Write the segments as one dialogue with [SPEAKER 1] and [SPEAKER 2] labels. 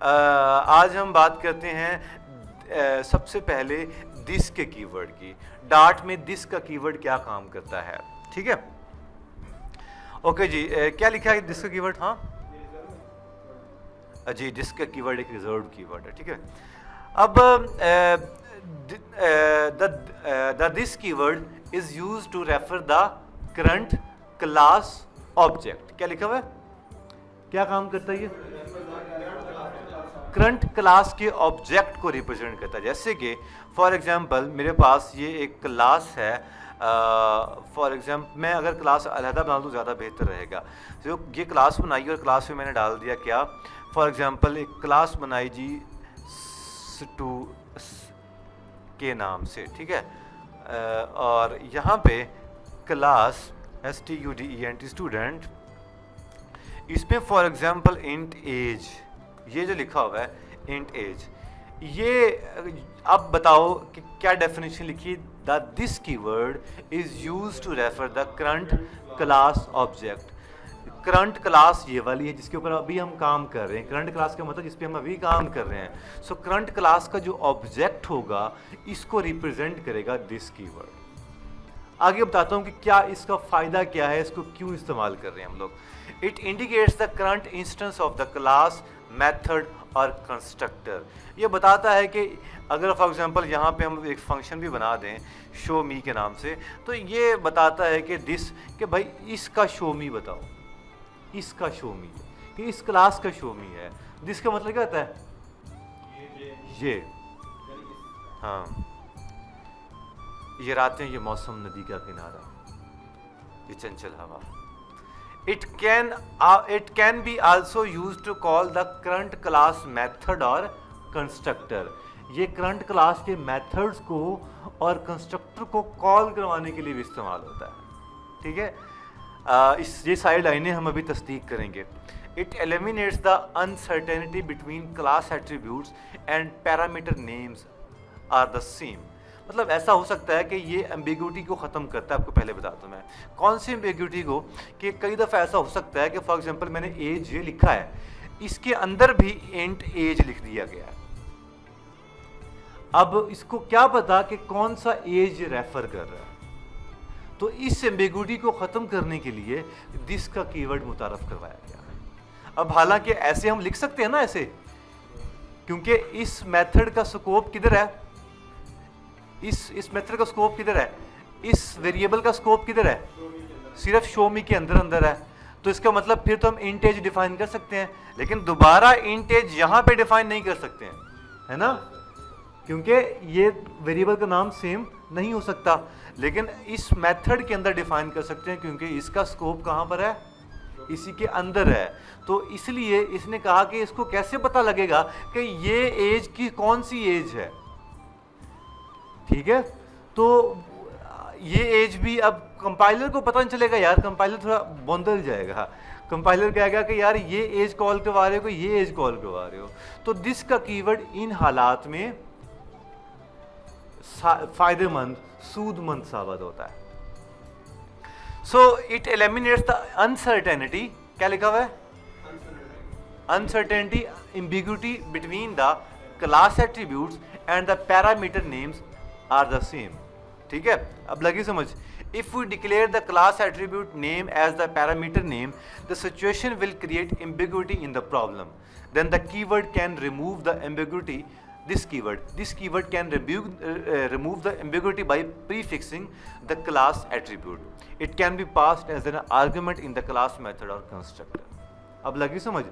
[SPEAKER 1] आज हम बात करते हैं सबसे पहले दिस के कीवर्ड की। डार्ट में दिस का कीवर्ड क्या काम करता है, ठीक है। ओके जी, क्या लिखा है दिस का कीवर्ड? हाँ जी, दिस का कीवर्ड एक रिजर्व्ड कीवर्ड है, ठीक है। अब the this keyword is used to refer the current class object. क्या लिखा हुआ है, क्या काम करता है ये? करंट क्लास के ऑब्जेक्ट को रिप्रेजेंट करता है। जैसे कि फॉर एग्जांपल मेरे पास ये एक क्लास है, फॉर एग्जांपल मैं अगर क्लास अलहदा बना दूँ ज़्यादा बेहतर रहेगा। तो ये क्लास बनाई और क्लास में मैंने डाल दिया क्या, फॉर एग्जांपल एक क्लास बनाई जी टू के नाम से, ठीक है। और यहाँ पे क्लास STUDENT स्टूडेंट, इसमें फॉर एग्जांपल इंट एज, ये जो लिखा हुआ है इंट एज, ये अब बताओ कि क्या डेफिनेशन लिखी? The this keyword is used to refer the current class object. Current class ये वाली है जिसके ऊपर अभी हम काम कर रहे हैं। करंट क्लास का मतलब जिस पे हम अभी काम कर रहे हैं। सो करंट क्लास का जो ऑब्जेक्ट होगा इसको रिप्रेजेंट करेगा दिस कीवर्ड। आगे बताता हूँ कि क्या इसका फायदा क्या है, इसको क्यों इस्तेमाल कर रहे हैं हम लोग। It indicates the current instance of the class, method और कंस्ट्रक्टर। ये बताता है कि अगर फॉर एग्जांपल यहाँ पे हम एक फंक्शन भी बना दें शो मी के नाम से, तो ये बताता है कि दिस, कि भाई इसका शो मी बताओ, इसका शो मी, कि इस क्लास का शो मी है। दिस का मतलब क्या होता है? ये हाँ, ये रातें, ये मौसम, नदी का किनारा, ये चंचल हवा। It can be also used to call the current class method और constructor। ये करंट क्लास के मेथड्स को और कंस्ट्रक्टर को कॉल करवाने के लिए भी इस्तेमाल होता है, ठीक है। ये सारी लाइनें हम अभी तस्दीक करेंगे। It eliminates the uncertainty between class attributes and parameter names are the same। मतलब ऐसा हो सकता है कि ये एम्बिग्यूटी को ख़त्म करता है। आपको पहले बता दूं मैं कौन सी एम्बिग्यूटी को, कि कई दफ़ा ऐसा हो सकता है कि फॉर एग्जांपल मैंने एज ये लिखा है, इसके अंदर भी इंट एज लिख दिया गया है। अब इसको क्या पता कि कौन सा एज रेफर कर रहा है, तो इस एम्बिग्यूटी को ख़त्म करने के लिए दिस का कीवर्ड मुतारफ करवाया गया है। अब हालांकि ऐसे हम लिख सकते हैं ना ऐसे, क्योंकि इस मेथड का स्कोप किधर है, इस मेथड का स्कोप किधर है, इस वेरिएबल का स्कोप किधर है, सिर्फ शो मी के अंदर है। तो इसका मतलब फिर तो हम इंट एज डिफाइन कर सकते हैं, लेकिन दोबारा इंट एज यहां पे डिफाइन नहीं कर सकते हैं, है ना, क्योंकि ये वेरिएबल का नाम सेम नहीं हो सकता। लेकिन इस मेथड के अंदर डिफाइन कर सकते हैं क्योंकि इसका स्कोप कहां पर है, इसी के अंदर है। तो इसलिए इसने कहा कि इसको कैसे पता लगेगा कि ये एज की कौन सी एज है, ठीक है। तो ये एज भी अब कंपाइलर को पता नहीं चलेगा यार, कंपाइलर थोड़ा बौंदल जाएगा। कंपाइलर कहेगा कि यार ये एज कॉल करवा रहे हो, ये एज कॉल करवा रहे हो। तो दिस का कीवर्ड इन हालात में फायदेमंद, सूदमंद साबित होता है। So it eliminates the uncertainty. क्या लिखा हुआ है? Uncertainty, ambiguity between the class attributes and the parameter names are the same, ठीक है। अब लगी समझ। If we declare the class attribute name as the parameter name, the situation will create ambiguity in the problem, then the keyword can remove the ambiguity. This keyword can remove the ambiguity by prefixing the class attribute. It can be passed as an argument in the class method or constructor. अब लगी समझ।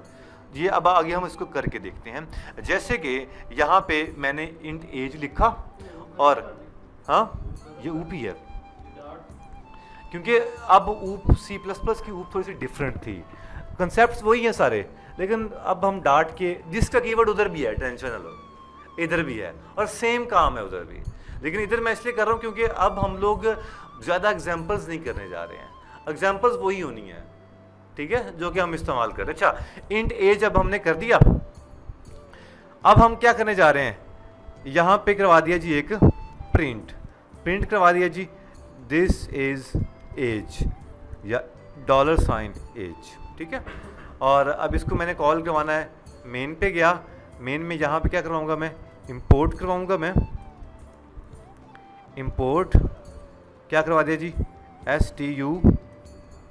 [SPEAKER 1] ये अब आगे हम इसको करके देखते हैं। जैसे कि यहाँ पे मैंने int age लिखा और हाँ ये ऊप ही है, क्योंकि अब ऊप C++ की ऊप थोड़ी सी डिफरेंट थी, कंसेप्ट वही हैं सारे, लेकिन अब हम डार्ट के जिसका कीवर्ड उधर भी है, टेंशन ना लो, इधर भी है और सेम काम है उधर भी। लेकिन इधर मैं इसलिए कर रहा हूँ क्योंकि अब हम लोग ज़्यादा एग्जांपल्स नहीं करने जा रहे हैं, एग्जांपल्स वही होनी है, ठीक है, जो कि हम इस्तेमाल कर रहे हैं। अच्छा, इंट एज अब हमने कर दिया। अब हम क्या करने जा रहे हैं, यहाँ पे करवा दिया जी एक प्रिंट करवा दिया जी दिस इज एज या $एज, ठीक है। और अब इसको मैंने कॉल करवाना है, मेन पे गया, मेन में यहाँ पे क्या करवाऊँगा मैं, इंपोर्ट करवाऊँगा मैं, इंपोर्ट क्या करवा दिया जी,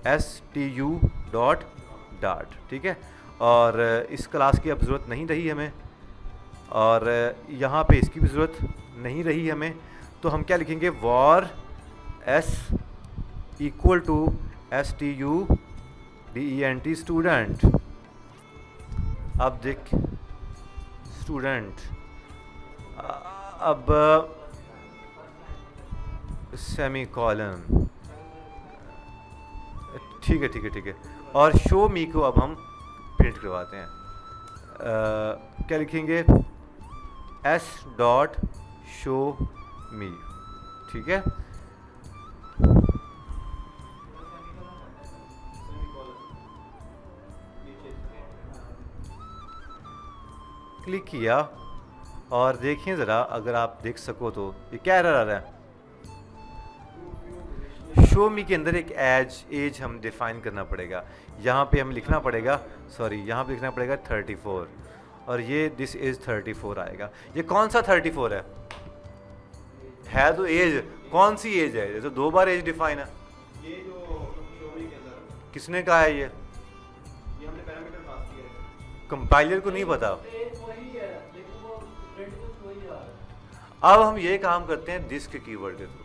[SPEAKER 1] stu डॉट डाट, ठीक है। और इस क्लास की अब ज़रूरत नहीं रही हमें, और यहाँ पे इसकी भी ज़रूरत नहीं रही हमें, तो हम क्या लिखेंगे, var s equal to student student. अब देख स्टूडेंट, अब सेमी कॉलन, ठीक है ठीक है ठीक है। और शो मी को अब हम प्रिंट करवाते हैं, क्या लिखेंगे, s डॉट शो मी, ठीक है। क्लिक किया और देखिए ज़रा, अगर आप देख सको तो ये क्या एरर आ रहा है, शो मी के अंदर एक एज हम डिफाइन करना पड़ेगा। यहाँ पे हम लिखना पड़ेगा, सॉरी यहाँ पे लिखना पड़ेगा 34, और ये दिस इज़ 34 आएगा। ये कौन सा 34 है तो एज, कौन सी एज है, ये तो 2 बार एज डिफाइन है।
[SPEAKER 2] ये जो शो मी के अंदर
[SPEAKER 1] किसने कहा है ये
[SPEAKER 2] हमने पैरामीटर पास किया है,
[SPEAKER 1] कंपाइलर को नहीं पता।
[SPEAKER 2] वही है, लेकिन वो प्रिंट कुछ वही आ रहा है।
[SPEAKER 1] अब हम ये काम करते हैं दिस के कीवर्ड के थ्रू,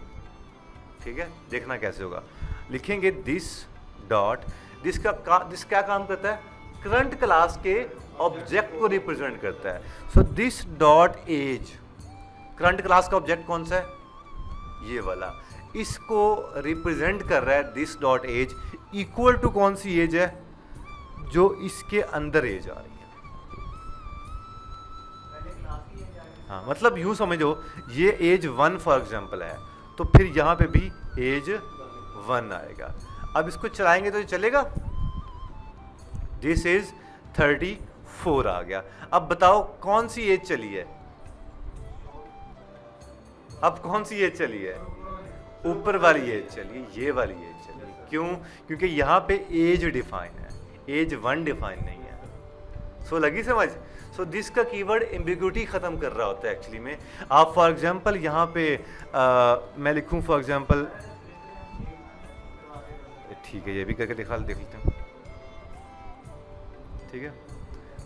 [SPEAKER 1] ठीक है। देखना कैसे होगा, लिखेंगे दिस डॉट, दिस क्या काम करता है, करंट क्लास के ऑब्जेक्ट को रिप्रेजेंट करता है। So this dot age, current class का ऑब्जेक्ट कौन सा है, ये वाला, इसको रिप्रेजेंट कर रहा है this dot age, equal to कौन सी एज है, जो इसके अंदर एज आ रही है। हाँ, मतलब यूं समझो, ये एज 1 फॉर एग्जाम्पल है, तो फिर यहाँ पे भी एज 1 आएगा। अब इसको चलाएंगे तो ये चलेगा, दिस इज 34 आ गया। अब बताओ कौन सी एज चली है, अब कौन सी एज चली है, ऊपर वाली एज चली, ये वाली एज चली। क्यों, क्योंकि यहाँ पे एज डिफाइन है, एज 1 डिफाइन नहीं है। सो लगी समझ। सो दिस का कीवर्ड एम्बिग्यूटी ख़त्म कर रहा होता है एक्चुअली में। आप फॉर एग्जांपल यहाँ पे मैं लिखूँ फॉर एग्जांपल, ठीक है ये भी करके देख लेते हैं, ठीक है,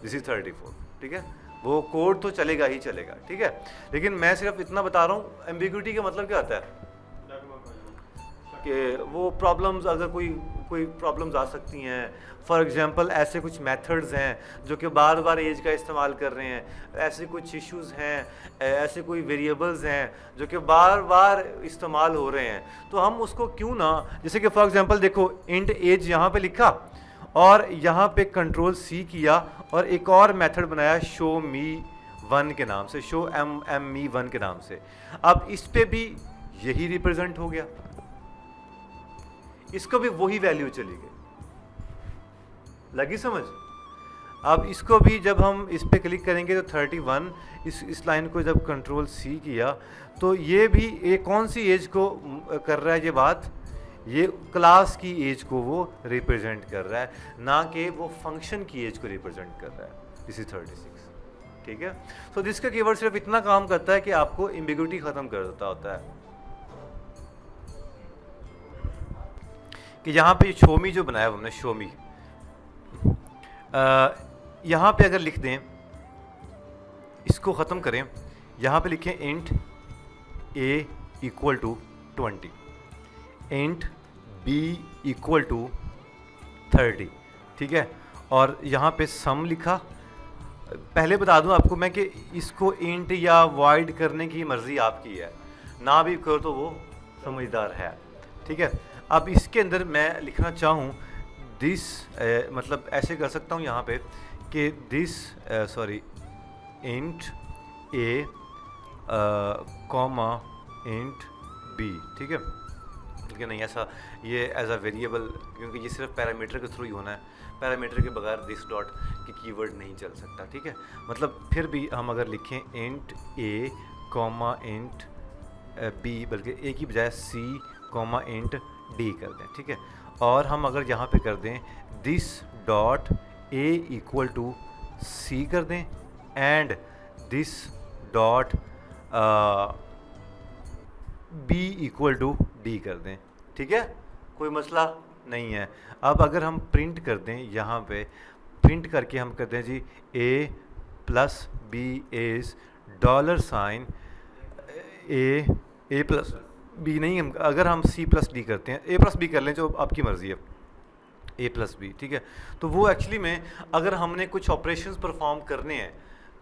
[SPEAKER 1] दिस इज 34, ठीक है। वो कोड तो चलेगा ही चलेगा, ठीक है, लेकिन मैं सिर्फ इतना बता रहा हूँ एम्बिग्यूटी का मतलब क्या होता है, कि वो प्रॉब्लम्स, अगर कोई प्रॉब्लम्स आ सकती हैं। फॉर एग्जांपल ऐसे कुछ मेथड्स हैं जो कि बार बार एज का इस्तेमाल कर रहे हैं, ऐसे कुछ इश्यूज हैं, ऐसे कोई वेरिएबल्स हैं जो कि बार बार इस्तेमाल हो रहे हैं, तो हम उसको क्यों ना, जैसे कि फॉर एग्जांपल देखो इंट एज यहाँ पे लिखा और यहाँ पे कंट्रोल सी किया और एक और मेथड बनाया शो मी 1 के नाम से, शो एम मी 1 के नाम से। अब इस पे भी यही रिप्रेजेंट हो गया, इसको भी वही वैल्यू चली गई, लगी समझ। अब इसको भी जब हम इस पे क्लिक करेंगे तो 31, इस लाइन को जब कंट्रोल सी किया तो ये भी एक कौन सी एज को कर रहा है, ये बात, ये क्लास की एज को वो रिप्रेजेंट कर रहा है, ना कि वो फंक्शन की एज को रिप्रेजेंट कर रहा है। दिस इज 36, ठीक है। सो दिस का कीवर्ड सिर्फ इतना काम करता है कि आपको एम्बिग्यूटी खत्म कर देता होता है, कि यहाँ पे शोमी जो बनाया हमने, शोमी, यहाँ पे अगर लिख दें, इसको ख़त्म करें, यहाँ पे लिखें int a equal to 20, int b equal to 30, ठीक है। और यहाँ पे सम लिखा। पहले बता दूँ आपको मैं कि इसको इंट या वॉइड करने की मर्ज़ी आपकी है, ना भी करो तो वो समझदार है, ठीक है। अब इसके अंदर मैं लिखना चाहूँ दिस, मतलब ऐसे कर सकता हूँ यहाँ पे कि this sorry int a comma int b, ठीक है। लेकिन नहीं, ऐसा ये एज अ वेरिएबल, क्योंकि ये सिर्फ पैरामीटर के थ्रू ही होना है, पैरामीटर के बगैर दिस डॉट की कीवर्ड नहीं चल सकता, ठीक है। मतलब फिर भी हम अगर लिखें int a comma int b, बल्कि a की बजाय c कॉमा इंट d कर दें, ठीक है। और हम अगर यहाँ पे कर दें this dot a equal to c कर दें, and this dot B equal to D कर दें, ठीक है, कोई मसला नहीं है। अब अगर हम प्रिंट कर दें, यहाँ पे प्रिंट करके हम करते हैं जी A plus B is dollar sign A plus B नहीं, हम अगर हम सी प्लस डी करते हैं, ए प्लस बी कर लें जो आपकी मर्ज़ी है, ए प्लस बी, ठीक है। तो वो एक्चुअली में अगर हमने कुछ ऑपरेशंस परफॉर्म करने हैं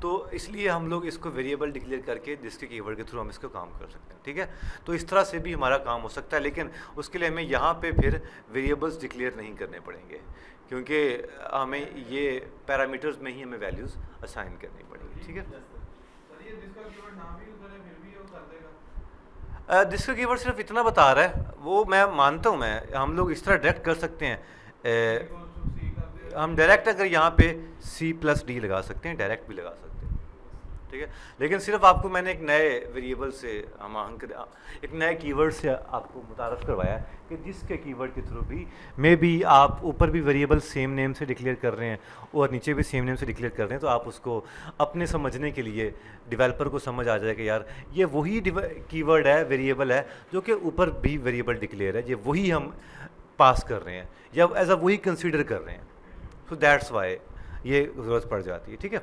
[SPEAKER 1] तो इसलिए हम लोग इसको वेरिएबल डिक्लेयर करके जिसके कीवर्ड के थ्रू हम इसको काम कर सकते हैं, ठीक है। तो इस तरह से भी हमारा काम हो सकता है, लेकिन उसके लिए हमें यहाँ पे फिर वेरिएबल्स डिक्लेयर नहीं करने पड़ेंगे, क्योंकि हमें ये पैरामीटर्स में ही हमें वैल्यूज़ असाइन करनी पड़ेंगी, ठीक है। जिसका कीवर्ड सिर्फ इतना बता रहा है, वो मैं मानता हूँ, मैं हम लोग इस तरह डायरेक्ट कर सकते हैं, हम डायरेक्ट अगर यहाँ पे सी प्लस डी लगा सकते हैं, डायरेक्ट भी लगा सकते हैं, ठीक है। लेकिन सिर्फ आपको मैंने एक नए वेरिएबल से एक नए कीवर्ड से आपको मुतारफ़ करवाया कि जिसके कीवर्ड के थ्रू भी मे बी आप ऊपर भी वेरिएबल सेम नेम से डिक्लेयर कर रहे हैं और नीचे भी सेम नेम से डिक्लेयर कर रहे हैं, तो आप उसको अपने समझने के लिए डेवलपर को समझ आ जाए कि यार ये वही कीवर्ड है, वेरिएबल है जो कि ऊपर भी वेरिएबल डिक्लेयर है, ये वही हम पास कर रहे हैं या एज अ वही कंसिडर कर रहे हैं। सो दैट्स वाई ये ज़रूरत पड़ जाती है, ठीक है।